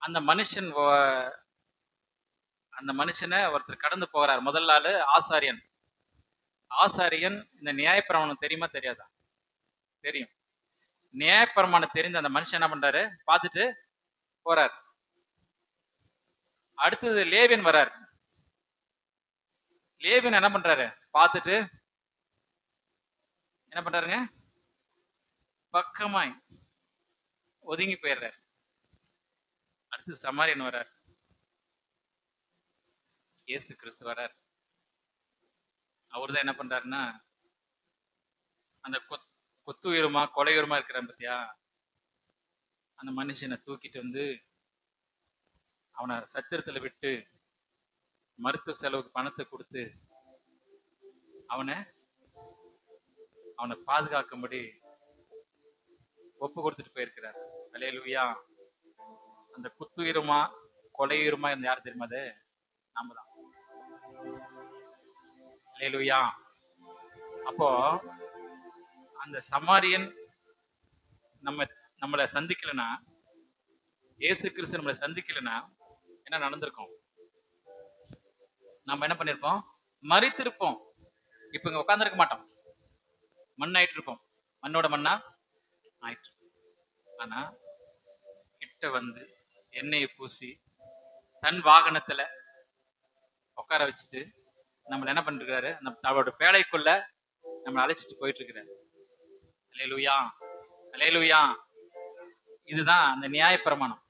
அந்த மனுஷன் அந்த மனுஷனை ஒருத்தர் கடந்து போகிறார். முதல் ஆளு ஆசாரியன். ஆசாரியன் இந்த நியாயப்பிரமாணம் தெரியுமா தெரியாதா? தெரியும். நியாயப்பிரமாணம் தெரிந்த அந்த மனுஷன் என்ன பண்றாரு? பார்த்துட்டு போறார். அடுத்தது லேவியன் வரார். லேவியன் என்ன பண்றாரு? பார்த்துட்டு என்ன பண்றாருங்க? பக்கமாய் ஒதுங்கி போயிடுறாரு. அடுத்து சமாரியன் வரார். இயேசு கிறிஸ்து வரார். அவர்தான் என்ன பண்றாருன்னா, அந்த கொத்துயிரமா கொலையுரமா இருக்கிறான் பத்தியா, அந்த மனுஷனை தூக்கிட்டு வந்து அவனை சத்திரத்துல விட்டு மருத்துவ செலவுக்கு பணத்தை கொடுத்து அவனை பாதுகாக்கும்படி ஒப்பு கொடுத்துட்டு போயிருக்கிறார். அல்லேலூயா. அந்த குத்துயிரமா கொலையுரமா இருந்த யார் தெரியுமா? அது நாம தான். அல்லேலூயா. அப்போ அந்த சமாரியன் நம்மளை சந்திக்கலனா, இயேசு கிறிஸ்து நம்மளை சந்திக்கலனா என்ன நடந்திருக்கும்? நம்ம என்ன பண்ணிருப்போம்? மரித்திருப்போம். இப்ப இங்க உட்கார்ந்திருக்க மாட்டோம், மண் ஆயிட்டு இருப்போம். மண்ணோட மண்ணா ஆயிட்டு. ஆனா கிட்ட வந்து எண்ணெயை பூசி தன் வாகனத்துல உட்கார வச்சுட்டு நம்மள என்ன பண்ணிருக்காரு? அவரோட பேழைக்குள்ள நம்மளை அழைச்சிட்டு போயிட்டு இருக்கிறாரு. அல்லேலூயா, அல்லேலூயா. இதுதான் அந்த நியாயப்பிரமாணம்.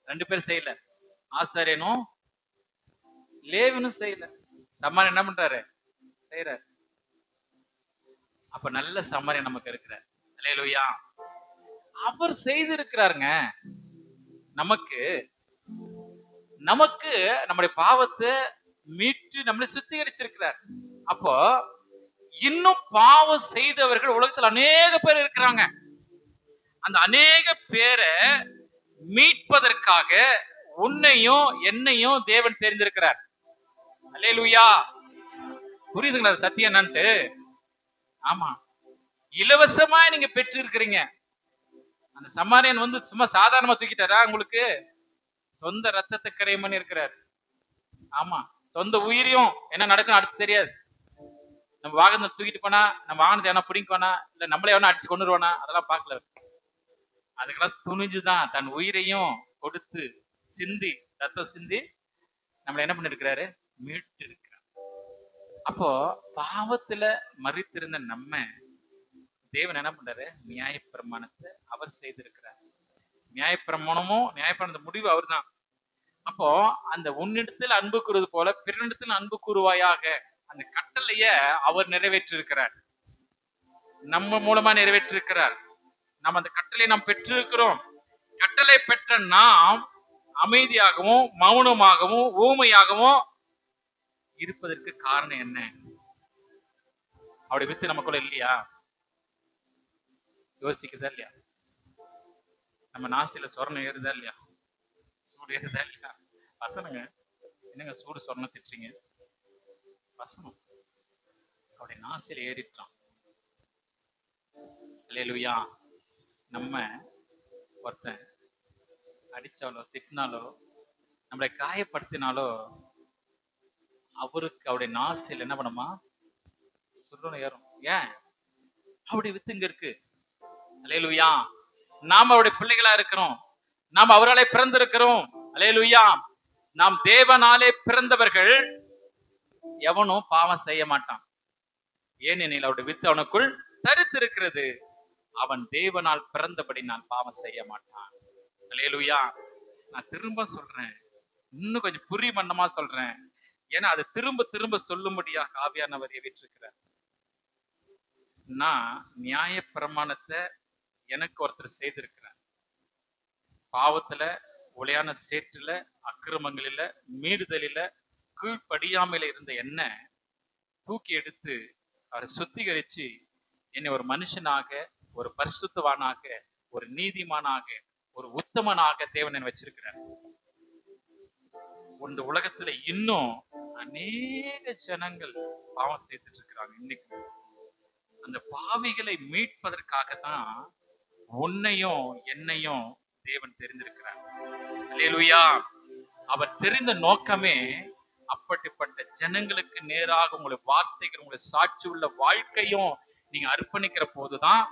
2 பேரும் செய்யல, ஆசாரியனும் லேவியனும் செய்யல, சமாரியன் என்ன பண்றாரு? செய்யறாரு. அப்ப நல்ல சமாரியன் நமக்கு இருக்கிறார். அல்லேலூயா. அவர் செய்திருக்கிறாருங்க. நமக்கு நமக்கு நம்முடைய பாவத்தை மீட்டு நம்மளை சுத்திகரிச்சிருக்கிறார். அப்போ இன்னும் பாவம் செய்தவர்கள் உலகத்தில் அநேக பேர் இருக்கிறாங்க. அந்த அநேக பேரை மீட்பதற்காக உன்னையும் என்னையும் தேவன் தெரிந்திருக்கிறார். அல்லேலூயா. புரியுதுங்களா சத்தியம் என்னன்ட்டு? ஆமா, இலவசமா நீங்க பெற்று இருக்கிறீங்க. அந்த சமாரியன் வந்து சும்மா சாதாரணமா தூக்கிட்டாரா? உங்களுக்கு சொந்த ரத்தத்தை கரையம் பண்ணி இருக்கிறார். ஆமா, சொந்த உயிரையும் என்ன நடக்கும் அடுத்து தெரியாது. நம்ம வாகனத்தை தூக்கிட்டு போனா, நம்ம வாகனத்தை எவனா பிடிக்குவானா, இல்ல நம்மளே எவனா அடிச்சு கொண்டுருவானா, அதெல்லாம் பார்க்கல. அதுக்கெல்லாம் துணிஞ்சுதான் தன் உயிரையும் கொடுத்து சிந்தி ரத்தம் சிந்தி நம்மளை என்ன பண்ணிருக்கிறாரு? மீட்டு இருக்கிறார். அப்போ பாவத்துல மறித்திருந்த நம்ம தேவன் என்ன பண்றாரு? நியாயப்பிரமாணத்தை அவர் செய்திருக்கிறார். நியாயப்பிரமாண முடிவு அவர் தான். அப்போ அந்த உன்னிடத்தில் அன்பு கூறுவது போல பிறனிடத்தில் அன்பு கூறுவாயாக, அந்த கட்டளைய அவர் நிறைவேற்றிருக்கிறார். நம்ம மூலமா நிறைவேற்றிருக்கிறார். நம்ம அந்த கட்டளை நாம் பெற்றிருக்கிறோம். கட்டளை பெற்ற நாம் அமைதியாகவும் மௌனமாகவும் ஊமையாகவும் இருப்பதற்கு காரணம் என்ன? அவருடைய வித்து நமக்குள்ள இல்லையா? யோசிக்குதா இல்லையா? நம்ம நாசில சொரணம் ஏறுதா இல்லையா? சூடு ஏறுதா இல்லையா? வசனங்க. என்னங்க சூடு சொரணம் திட்டுறீங்க? வசனம். அவருடைய நாசில ஏறிட்டான். அல்லேலூயா. நம்ம ஒருத்தன் அடிச்சாலோ திட்டினாலோ நம்மளை காயப்படுத்தினாலோ அவருக்கு அவருடைய நாசில் என்ன பண்ணுமா? சுருணம் ஏறும். ஏன்? அவருடைய வித்து இங்க இருக்கு. அல்லேலூயா. நாம் அவருடைய பிள்ளைகளா இருக்கிறோம். நாம் அவராலே பிறந்திருக்கிறோம். அல்லேலூயா. நாம் தேவனாலே பிறந்தவர்கள். எவனும் பாவம் செய்ய மாட்டான். ஏனெனில் அவருடைய வித்து அவனுக்குள் தரித்திருக்கிறது. அவன் தேவனால் பிறந்தபடி நான் பாவம் செய்ய மாட்டான். அல்லேலூயா. நான் திரும்ப சொல்றேன், இன்னும் கொஞ்சம் புரிமண்டமா சொல்றேன். ஏன்னா அதை திரும்ப திரும்ப சொல்லும்படியாக ஆவியானவர் ஏவிட்டிருக்கிறார். நான் நியாயப்பிரமாணத்தை எனக்கு ஒருத்தர் செய்திருக்கிறார். பாவத்துல, ஒளையான சேற்றுல, அக்கிரமங்களில, மீறுதலில, கீழ்ப்படியாமையில இருந்த என்ன தூக்கி எடுத்து அவரை சுத்திகரிச்சு என்னை ஒரு மனுஷனாக, ஒரு பரிசுத்தவானாக, ஒரு நீதிமானாக, ஒரு உத்தமனாக தேவன் என்னை வச்சிருக்கிறார். இந்த உலகத்துல இன்னும் அநேக ஜனங்கள் பாவம் செய்துட்டு இருக்கிறாங்க. இன்னைக்கு அந்த பாவிகளை மீட்பதற்காக தான் உன்னையும் என்னையும் தேவன் தெரிந்திருக்கிறார். அல்லேலூயா. அவர் தெரிந்த நோக்கமே அப்படிப்பட்ட ஜனங்களுக்கு நேராக உங்களுடைய வார்த்தைகள், உங்களுடைய சாட்சி உள்ள வாழ்க்கையும் நீங்க அர்ப்பணிக்கிற போதுதான்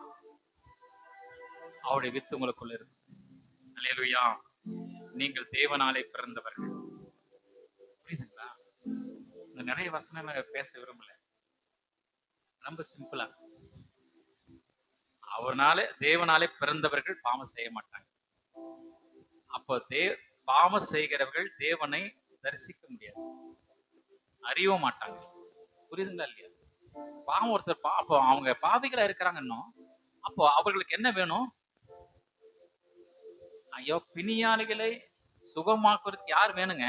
அவருடைய வித்து உங்களுக்குள்ள இருக்கு. அல்லேலூயா. நீங்கள் தேவனாலே பிறந்தவர்கள். புரியுதுங்களா? நிறைய வசனம் பேச விரும்பல, ரொம்ப சிம்பிளா, தேவனாலே பிறந்தவர்கள் பாவம் செய்ய மாட்டாங்க. அப்போ பாவம் செய்கிறவர்கள் தேவனை தரிசிக்க முடியாது, அறியவும் மாட்டாங்க. புரியுதுங்களா இல்லையா? பாவம் ஒருத்தர் அப்போ அவங்க பாவிகளா இருக்கிறாங்கன்னா அப்போ அவர்களுக்கு என்ன வேணும்? ஐயோ, பிணியாளிகளை சுகமாக்குறதுக்கு யார் வேணுங்க?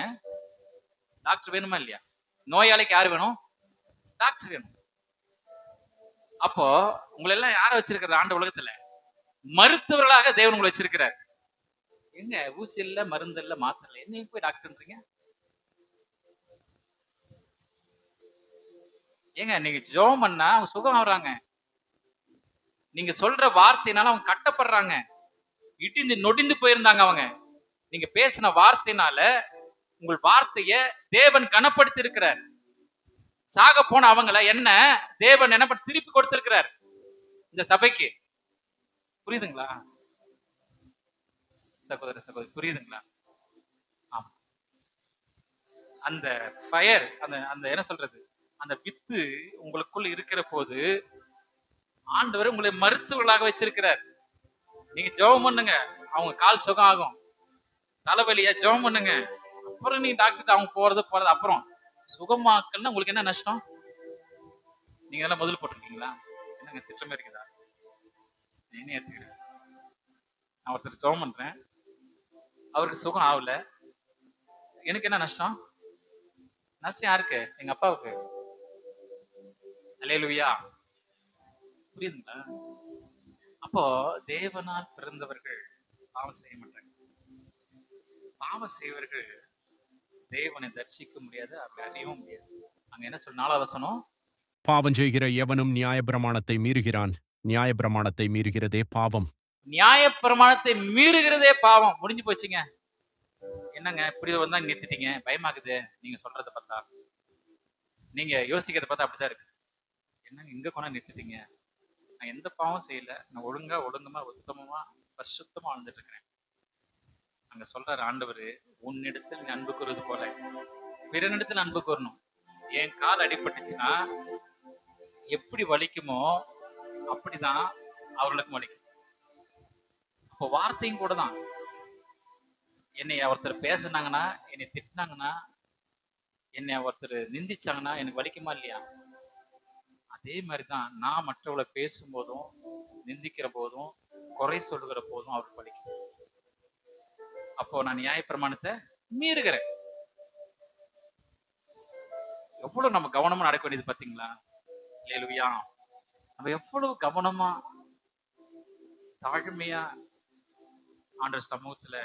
டாக்டர் வேணுமா இல்லையா? நோயாளிக்கு யார் வேணும்? டாக்டர் வேணும். அப்போ உங்களை எல்லாம் யார வச்சிருக்கிற ஆண்டு உலகத்துல? மருத்துவர்களாக தேவன் உங்களை வச்சிருக்கிறார். எங்க ஊசி இல்ல, மருந்து இல்ல, மாத்திரை இல்ல, என்ன போய் டாக்டர்ன்றீங்க? ஏங்க நீங்க ஜெபம் பண்ணா அவங்க சுகம் ஆகுறாங்க. நீங்க சொல்ற வார்த்தையினால அவங்க கட்டப்படுறாங்க. இடிந்து நொடிந்து போயிருந்தாங்க அவங்க. நீங்க பேசின வார்த்தையினால உங்கள் வார்த்தைய தேவன் கனப்படுத்தி இருக்கிறார். சாக போன அவங்கள என்ன தேவன் என்ன திருப்பி கொடுத்திருக்கிறார் இந்த சபைக்கு. புரியுதுங்களா சகோதர சகோதரி? புரியுதுங்களா? ஆமா. அந்த ஃபயர், அந்த என்ன சொல்றது, அந்த வித்து உங்களுக்குள்ள இருக்கிற போது ஆண்டவர் உங்களை மருத்துவர்களாக வச்சிருக்கிறார். நீங்க ஜெபம் பண்ணுங்க, அவங்க கால் சுகம் ஆகும். தலைவலியா ஜெபம் பண்ணுங்க, அப்புறம் நீங்க டாக்டர் அவங்க போறது அப்புறம் சுகமாக்கல்னா உங்களுக்கு என்ன நஷ்டம்? நீங்க எல்லாம் முதல் போட்டிருக்கீங்களா? என்னங்க திட்டமே இருக்குதா? என்ன ஏத்துக்கிறேன், நான் ஒருத்தர் ஜெபம் பண்றேன், அவருக்கு சுகம் ஆகல, எனக்கு என்ன நஷ்டம்? நஷ்டம் யாருக்கு? எங்க அப்பாவுக்கு. அல்லேலூயா. புரியுதுங்களா? அப்போ தேவனால் பிறந்தவர்கள் பாவம் செய்ய மாட்டாங்க. பாவம் செய்வர்கள் தேவனை தரிசிக்க முடியாது, அவரை அறியவும் முடியாது. அங்க என்ன சொல்ல, 4வது வசனம்,
பாவம் செய்கிற எவனும் நியாயப்பிரமாணத்தை மீறுகிறான், நியாயப்பிரமாணத்தை மீறுகிறதே பாவம்.
நியாயப்பிரமாணத்தை மீறுகிறதே பாவம். முடிஞ்சு போச்சுங்க. என்னங்க இப்படி வந்தா நிறுத்திட்டீங்க? பயமாக்குது நீங்க சொல்றத பார்த்தா, நீங்க யோசிக்கிறத பார்த்தா அப்படிதான் இருக்கு. என்னங்க இங்க கொண்டா நிறுத்திட்டீங்க? நான் எந்த பாவம் செய்யல, நான் ஒழுங்கமா உத்தமமா பரிசுத்தமா வாழ்ந்துட்டு இருக்கிறேன். அங்க சொல்றாரு ஆண்டவர், உன்னிடத்தில் நீ அன்பு கூறுவது போல பிறனிடத்தில் அன்பு கூறணும். என் கால் அடிபட்டுச்சுன்னா எப்படி வலிக்குமோ அப்படிதான் அவர்களுக்கும் வலிக்கும். அப்போ வார்த்தையும் கூட தான். என்னை ஒருத்தர் பேசினாங்கன்னா, என்னை திட்டினாங்கன்னா, என்னை ஒருத்தர் நிந்திச்சாங்கன்னா எனக்கு வலிக்குமா இல்லையா? அதே மாதிரிதான் நான் மற்றவர்களை பேசும்போதும், நிந்திக்கிற போதும், குறை சொல்லுகிற போதும் அவருக்கு வலிக்கும். அப்போ நான் நியாயப்பிரமாணத்தை மீறுகிறேன். எவ்வளவு நம்ம கவனமா நடக்க வேண்டியது பாத்தீங்களா? அல்லேலூயா. நம்ம எவ்வளவு கவனமா தாழ்மையா ஆண்டவர் சமூகத்துல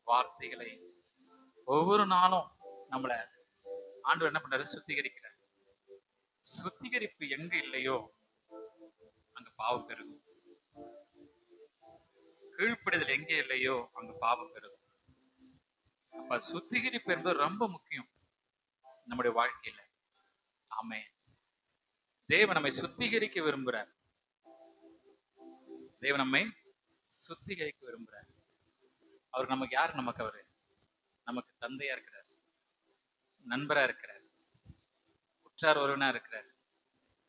வார்த்தைகளை ஒவ்வொரு நாளும் நம்மள ஆண்டவர் என்ன பண்றாரு? சுத்திகரிக்கிறார். சுத்திகரிப்பு எங்க இல்லையோ அங்க பாவம் பெருகும். கீழ்ப்படிதல் எங்கே இல்லையோ அங்க பாவம் பெருகும். அப்ப சுத்திகரிப்பு என்பது ரொம்ப முக்கியம் நம்முடைய வாழ்க்கையில. ஆமே. தேவன் நம்மை சுத்திகரிக்க விரும்புகிறார். தேவன் நம்மை சுத்திகரிக்க விரும்புகிறார். அவர் நமக்கு யாரு? நமக்கு தந்தையா இருக்கிறார், நண்பரா இருக்கிறார், உற்றார் ஒருவனா இருக்கிறார்.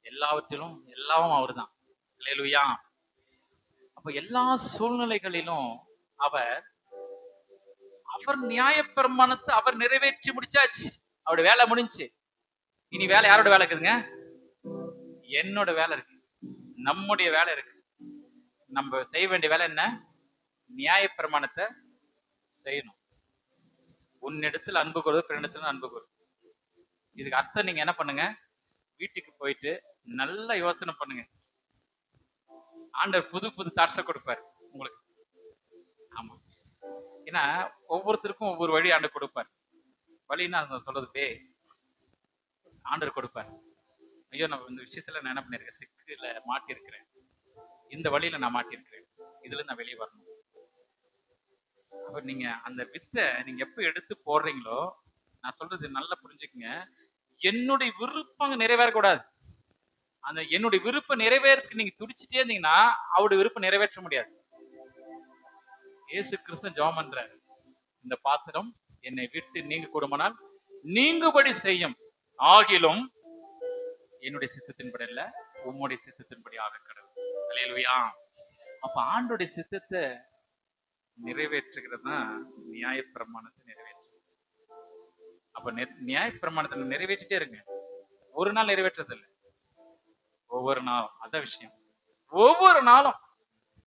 எல்லாவற்றிலும் எல்லாமும் அவர் தான். அல்லேலூயா. அப்ப எல்லா சூழ்நிலைகளிலும் அவர் நியாயப்பிரமாணத்தை அவர் நிறைவேற்றி முடிச்சாச்சு. அவருடைய வேலை முடிஞ்சு. இனி வேலை யாரோட வேலை இருக்குதுங்க? என்னோட வேலை இருக்கு. நம்முடைய வேலை இருக்கு. நம்ம செய்ய வேண்டிய வேலை என்ன? நியாயப்பிரமாணத்தை செய்யணும். உன்னிடத்தில் அன்பு கூறுவது பிறனிடத்தில் அன்பு கூறு. இதுக்கு அர்த்தம் நீங்க என்ன பண்ணுங்க? வீட்டுக்கு போயிட்டு நல்லா யோசனை பண்ணுங்க. ஆண்டவர் புது புது தாட்ஸை கொடுப்பார் உங்களுக்கு. ஆமா. ஏன்னா ஒவ்வொருத்தருக்கும் ஒவ்வொரு வழி ஆண்டவர் கொடுப்பார். வழின்னா சொல்றது ஆண்டவர் கொடுப்பார். ஐயோ, நான் இந்த விஷயத்துல நான் என்ன பண்ணிருக்கேன், சிக்கல மாட்டிருக்கிறேன், இந்த வழியில நான் மாட்டிருக்கிறேன், இதுல நான் வெளியே வரணும். அப்ப நீங்க அந்த வித்தை நீங்க எப்ப எடுத்து போடுறீங்களோ, நான் சொல்றது நல்லா புரிஞ்சுக்குங்க, என்னுடைய விருப்பம் நிறைவேறக்கூடாது. அந்த என்னுடைய விருப்பம் நிறைவேறதுக்கு நீங்க துடிச்சிட்டே இருந்தீங்கன்னா அவருடைய விருப்பம் நிறைவேற்ற முடியாது. இயேசு கிறிஸ்து ஜெபம் பண்றாரு, இந்த பாத்திரம் என்னை விட்டு நீங்க கூடுமானால் நீங்குபடி செய்யும், ஆகிலும் என்னுடைய சித்தத்தின்படி இல்ல, உம்முடைய சித்தத்தின்படி ஆக கடவுள். அல்லேலூயா. அப்ப ஆண்டோடைய சித்தத்தை நிறைவேற்றுகிறது தான் நியாயப்பிரமாணத்தை நிறைவேற்று. அப்ப நியாயப்பிரமாணத்தை நிறைவேற்றிட்டே இருங்க. ஒரு நாள் நிறைவேற்றது இல்லை, ஒவ்வொரு நாளும். அதான் விஷயம். ஒவ்வொரு நாளும்